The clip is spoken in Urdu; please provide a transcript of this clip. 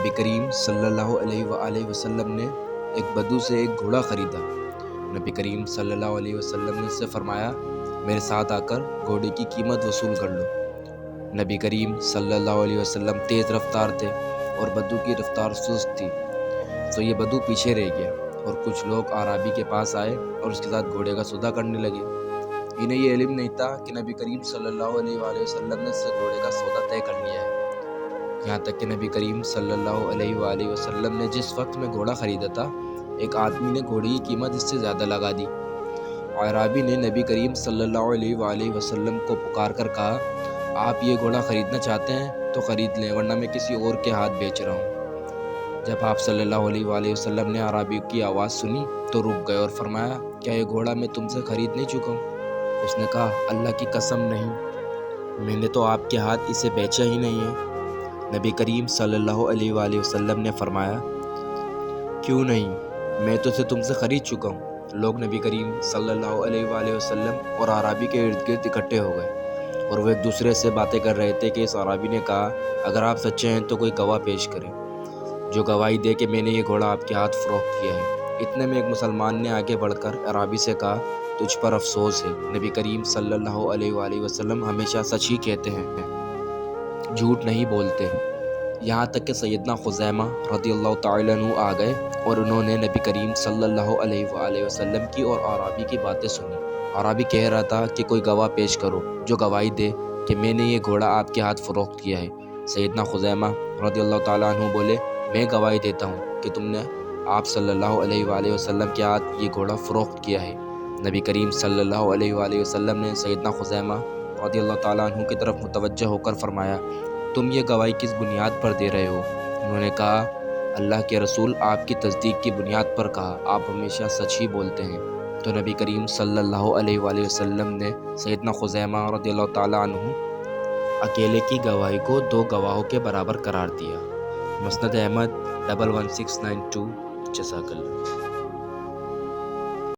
نبی کریم صلی اللہ علیہ وآلہ وسلم نے ایک بدو سے ایک گھوڑا خریدا۔ نبی کریم صلی اللہ علیہ وسلم نے اس سے فرمایا، میرے ساتھ آ کر گھوڑے کی قیمت وصول کر لو۔ نبی کریم صلی اللہ علیہ وسلم تیز رفتار تھے اور بدو کی رفتار سست تھی، تو یہ بدو پیچھے رہ گیا اور کچھ لوگ اعرابی کے پاس آئے اور اس کے ساتھ گھوڑے کا سودا کرنے لگے۔ انہیں یہ علم نہیں تھا کہ نبی کریم صلی اللہ علیہ وآلہ وسلم نے اس سے گھوڑے کا سودا طے کر لیا ہے۔ یہاں تک کہ نبی کریم صلی اللہ علیہ وآلہ وسلم نے جس وقت میں گھوڑا خریدا تھا، ایک آدمی نے گھوڑے کی قیمت اس سے زیادہ لگا دی۔ اعرابی نے نبی کریم صلی اللہ علیہ وآلہ وسلم کو پکار کر کہا، آپ یہ گھوڑا خریدنا چاہتے ہیں تو خرید لیں، ورنہ میں کسی اور کے ہاتھ بیچ رہا ہوں۔ جب آپ صلی اللہ علیہ وآلہ وسلم نے اعرابی کی آواز سنی تو رک گئے اور فرمایا، کیا یہ گھوڑا میں تم سے خرید نہیں چکا ہوں؟ اس نے کہا، اللہ کی قسم نہیں، میں نے تو آپ کے ہاتھ اسے بیچا ہی نہیں ہے۔ نبی کریم صلی اللہ علیہ وآلہ وسلم نے فرمایا، کیوں نہیں، میں تو اسے تم سے خرید چکا ہوں۔ لوگ نبی کریم صلی اللہ علیہ وآلہ وسلم اور اعرابی کے ارد گرد اکٹھے ہو گئے اور وہ ایک دوسرے سے باتیں کر رہے تھے کہ اس اعرابی نے کہا، اگر آپ سچے ہیں تو کوئی گواہ پیش کریں جو گواہی دے کہ میں نے یہ گھوڑا آپ کے ہاتھ فروخت کیا ہے۔ اتنے میں ایک مسلمان نے آگے بڑھ کر اعرابی سے کہا، تجھ پر افسوس ہے، نبی کریم صلی اللہ علیہ وآلہ وسلم ہمیشہ سچ ہی کہتے ہیں، جھوٹ نہیں بولتے۔ یہاں تک کہ سیدنا خزیمہ رضی اللہ تعالیٰ عنہ آ گئے اور انہوں نے نبی کریم صلی اللہ علیہ وآلہ وسلم کی اور اعرابی کی باتیں سنی۔ اعرابی کہہ رہا تھا کہ کوئی گواہ پیش کرو جو گواہی دے کہ میں نے یہ گھوڑا آپ کے ہاتھ فروخت کیا ہے۔ سیدنا خزیمہ رضی اللہ تعالیٰ عنہ بولے، میں گواہی دیتا ہوں کہ تم نے آپ صلی اللہ علیہ وآلہ وسلم کے ہاتھ یہ گھوڑا فروخت کیا ہے۔ نبی کریم صلی اللہ علیہ وآلہ وسلم نے سیدنا خزیمہ رضی اللہ تعالیٰ عنہ کی طرف متوجہ ہو کر فرمایا، تم یہ گواہی کس بنیاد پر دے رہے ہو؟ انہوں نے کہا، اللہ کے رسول آپ کی تصدیق کی بنیاد پر کہا، آپ ہمیشہ سچ ہی بولتے ہیں۔ تو نبی کریم صلی اللہ علیہ وآلہ وسلم نے سیدنا خزیمہ رضی اللہ تعالیٰ عنہ اکیلے کی گواہی کو 2 گواہوں کے برابر قرار دیا۔ مسند احمد 11692 جزاک اللہ۔